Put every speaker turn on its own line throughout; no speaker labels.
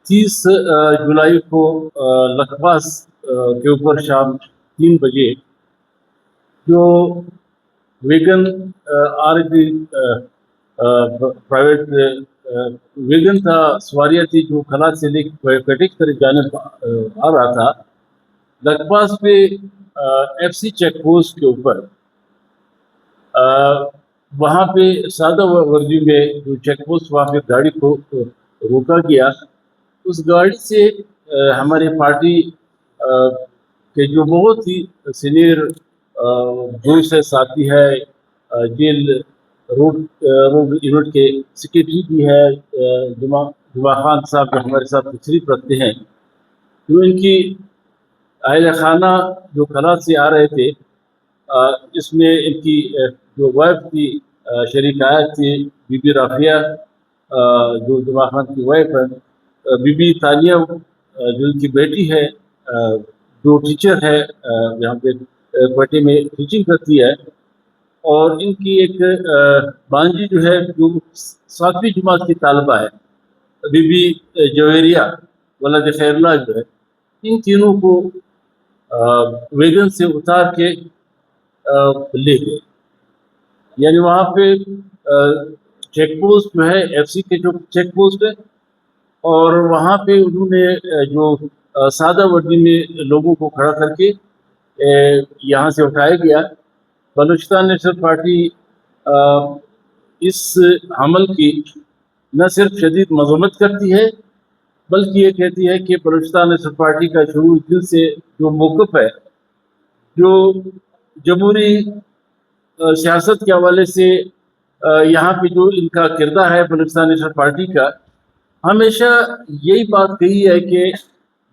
30 जुलाई को लखवास के ऊपर शाम 3 बजे जो वेगन आरती प्राइवेट वेगन था, सवारियाँ थी जो खलास से लेकर कटिक तरफ जाने आ रहा था। लखवास पे FC चेक पोस्ट के ऊपर वहाँ पे सादा वर्दी में जो चेक पोस्ट वहाँ पे गाड़ी को रोका गया। उस गाड़ी से हमारे पार्टी के जो बहुत ही सीनियर दोस्त है, साथी है, जेल रोड यूनिट के सेक्रेटरी भी है, जुमा खान साहब जो हमारे साथ तशरीफ रखते हैं, तो इनकी अहल खाना जो खलास से आ रहे थे, इसमें इनकी जो वाइफ थी शरीक आयत थी, बीबी राफिया जो जुमा खान की वाइफ है, बीबी तानिया जो इनकी बेटी है, जो टीचर है यहाँ पे क्वार्टी में टीचिंग करती है, और इनकी एक बांजी जो है जो 7वीं जमात की तालबा है, बीबी जवेरिया वलद खैरला जो है, इन तीनों को वेगन से उतार के ले गए। यानी वहाँ पे चेक पोस्ट जो है FC के जो चेक पोस्ट है, और वहाँ पे उन्होंने जो सादा वर्दी में लोगों को खड़ा करके यहाँ से उठाया गया। बलूचिस्तान नेशनल पार्टी इस हमल की न सिर्फ शदीद मजम्मत करती है, बल्कि ये कहती है कि बलूचिस्तान नेशनल पार्टी का शुरू दिन से जो मौक़िफ़ है, जो जमहूरी सियासत के हवाले से यहाँ पे जो इनका किरदार है बलूचिस्तान नेशनल पार्टी का, हमेशा यही बात कही है कि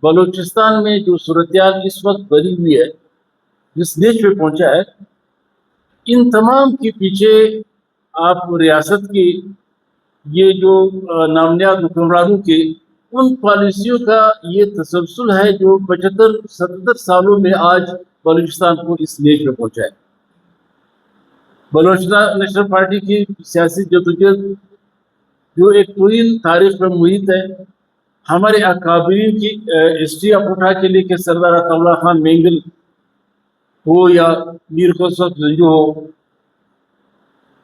बलूचिस्तान में जो सूरत-ए-हाल इस वक्त बनी हुई है, जिस स्टेज पे पहुंचा है, इन तमाम के पीछे आप रियासत की ये जो नामनियाद हुक्मरानों की उन पॉलिसियों का ये तसलसल है जो 75-77 सालों में आज बलूचिस्तान को इस स्टेज पे पहुंचा है। बलूचिस्तान नेशनल पार्टी की सियासी जदोजहद जो एक तवील तारीख में मुहित है, हमारे अकाबरीन की हिस्ट्री आप उठा के लेके सरदार अताउल्लाह खान मेंगल हो या मीर खुसरो जंजू हो,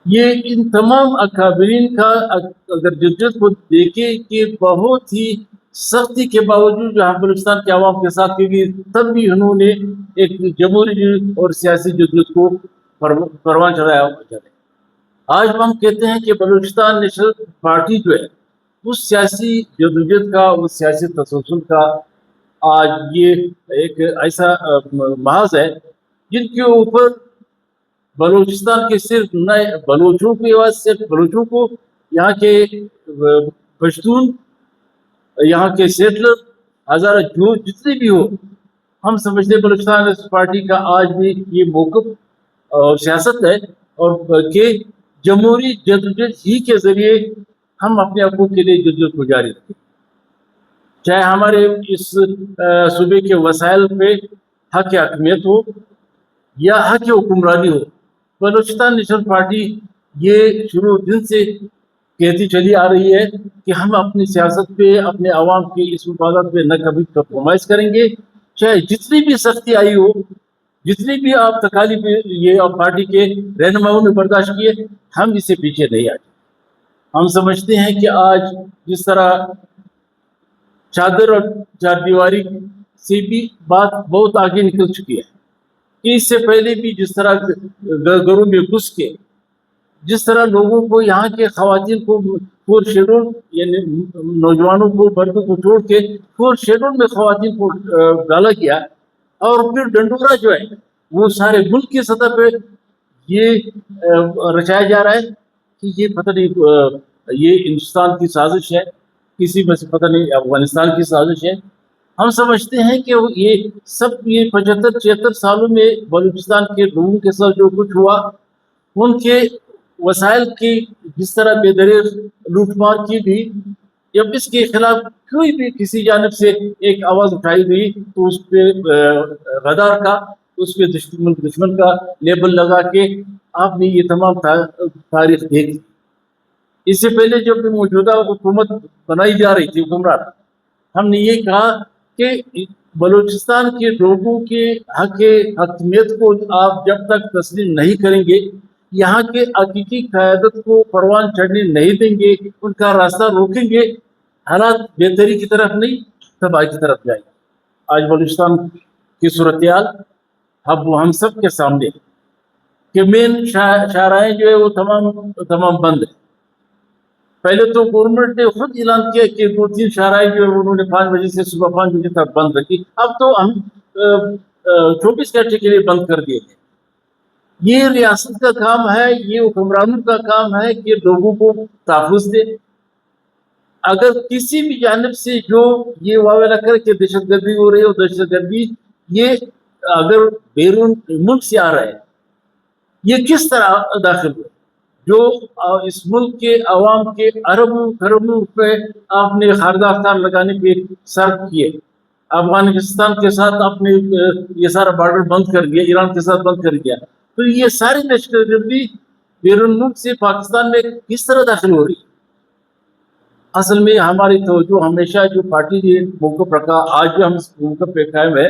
ये इन तमाम अकाबरीन का अगर जदोजहद को देखे कि बहुत ही सख्ती के बावजूद जहाँ बलूचिस्तान के आवाम के साथ, क्योंकि तब भी उन्होंने एक जमहूरी और सियासी जदोजहद को परवान चढ़ाया। आज हम कहते हैं कि बलूचिस्तान नेशनल पार्टी जो है उस सियासी जदोजहद का, उस सियासी तसलसल का आज ये एक ऐसा महाज है जिनके ऊपर बलूचिस्तान के सिर्फ नए बलूचों की आवाज़, सिर्फ बलूचों को, यहाँ के पश्तून, यहाँ के सेटलर, हज़ारा जो जितने भी हो, हम समझते हैं बलूचिस्तान नेशनल पार्टी का आज भी ये मौक़िफ़ और सियासत है, और के जमहूरी जदोजहद ही के ज़रिए हम अपने हक़ों के लिए जदोजहद को जारी रखें, चाहे हमारे इस सूबे के वसाइल पे हक़ हकमियत हो या हक़ हुक्मरानी हो। बलूचिस्तान नेशनल पार्टी ये शुरू दिन से कहती चली आ रही है कि हम अपनी सियासत पे, अपने अवाम की इस मफादात पे न कभी कंप्रोमाइज़ करेंगे, चाहे जितनी भी सख्ती आई हो, जितनी भी आप तकालीफ ये पार्टी के रहनुमाओं ने बर्दाश्त किए, हम इससे पीछे नहीं आए। हम समझते हैं कि आज जिस तरह चादर और चारदीवारी से भी बात बहुत आगे निकल चुकी है, कि इससे पहले भी जिस तरह घरों में घुस के जिस तरह लोगों को, यहाँ के खवातीन को फोर शेड्यूल यानी नौजवानों को, मर्दों को छोड़ के फोर शेड्यूल में खवातीन को डाला गया, और फिर डंडोरा जो है वो सारे मुल्क की सतह पे ये रचाया जा रहा है कि ये पता नहीं ये हिंदुस्तान की साजिश है, किसी में से पता नहीं अफगानिस्तान की साजिश है। हम समझते हैं कि ये सब ये 75-76 सालों में बलूचिस्तान के लोगों के साथ जो कुछ हुआ, उनके वसाइल की जिस तरह बेदरीर लूटमार की भी, जब इसके खिलाफ कोई भी किसी जानिब से एक आवाज़ उठाई गई तो उस पर गदार का, उस पर दुश्मन का लेबल लगा के आपने ये तमाम तारीख देखी। इससे पहले जब भी मौजूदा हुकूमत बनाई जा रही थी, हुक्मरान, ہم نے یہ کہا کہ بلوچستان کے لوگوں کے حاکمیت کو آپ جب تک تسلیم نہیں کریں گے، یہاں کے حقیقی قیادت کو پروان چڑھنے نہیں دیں گے، ان کا راستہ روکیں گے، حالات بہتری کی طرف نہیں تباہی کی طرف جائیں گے۔ آج بلوچستان کی صورتحال اب وہ ہم سب کے سامنے ہے کہ مین شاہراہیں جو ہے وہ تمام بند ہے۔ پہلے تو گورنمنٹ نے خود اعلان کیا کہ 2-3 شاہراہیں جو ہے انہوں نے 5 بجے سے صبح 5 بجے تک بند رکھی، اب تو ہم 24 گھنٹے کے لیے بند کر دیے گئے۔ یہ ریاست کا کام ہے، یہ حکمرانوں کا کام ہے کہ لوگوں کو تحفظ دے۔ اگر کسی بھی جانب سے جو یہ واویلا کرے کہ دہشت گردی ہو رہی ہے اور دہشت گردی یہ اگر بیرون ملک سے آ رہا ہے، یہ کس طرح داخل ہوئے؟ جو اس ملک کے عوام کے اربوں کروڑوں روپے آپ نے خاردہ افطار لگانے پہ صرف کیے، افغانستان کے ساتھ آپ نے یہ سارا بارڈر بند کر دیا، ایران کے ساتھ بند کر دیا، تو یہ ساری دہشت گردی بیرون ملک سے پاکستان میں کس طرح داخل ہو رہی ہے؟ اصل میں ہماری توجہ ہمیشہ جو پارٹی نے موقف رکھا، آج بھی ہم اس موقف پہ قائم ہے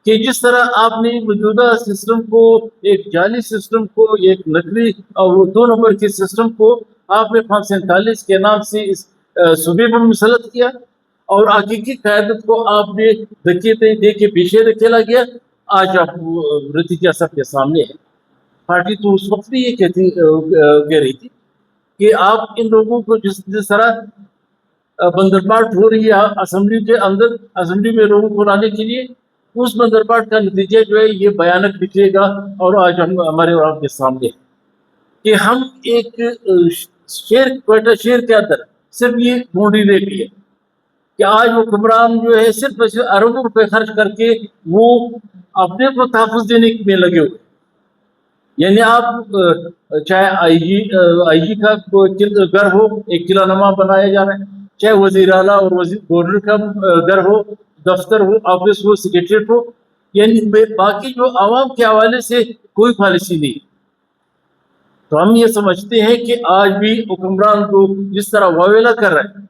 کہ جس طرح آپ نے موجودہ سسٹم کو، ایک جعلی سسٹم کو، ایک نقلی اور 2 نمبر کے سسٹم کو آپ نے 547 کے نام سے اس صوبے پر مسلط کیا، اور حقیقی قیادت کو آپ نے دھکے دے کے پیچھے دھکیلا گیا۔ آج آپ نتیجہ سب کے سامنے ہے۔ پارٹی تو اس وقت بھی یہ کہہ رہی تھی کہ آپ ان لوگوں کو جس طرح بندرباٹ ہو رہی ہے اسمبلی کے اندر، اسمبلی میں لوگوں کو لانے کے لیے، اس بندرباٹ کا نتیجہ جو ہے یہ بیانک نکلے گا، اور آج ہمارے اور آپ کے سامنے ہے کہ ہم ایک کوئٹہ شہر کے اندر صرف یہ ڈھونڈی لے لی ہے کہ آج وہ حکمران جو ہے صرف اربوں روپے خرچ کر کے وہ اپنے کو تحفظ دینے میں لگے ہوئے۔ یعنی آپ چاہے آئی جی کا گھر ہو، ایک قلعہ نما بنایا جا رہا ہے، چاہے وزیر اعلیٰ اور گورنر کا گھر ہو، دفتر ہو، آفس ہو، سیکریٹریٹ ہو، یعنی باقی جو عوام کے حوالے سے کوئی پالیسی نہیں۔ تو ہم یہ سمجھتے ہیں کہ آج بھی حکمران کو جس طرح واویلا کر رہے ہیں،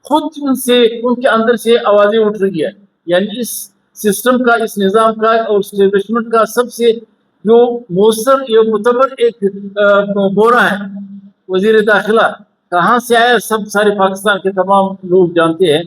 خود ان کے اندر سے آوازیں اٹھ رہی ہے، یعنی اس سسٹم کا، اس نظام کا اور اسٹیبلشمنٹ کا سب سے جو مؤثر یا معتبر ایک بورا ہے وزیر داخلہ کہاں سے آیا، سب سارے پاکستان کے تمام لوگ جانتے ہیں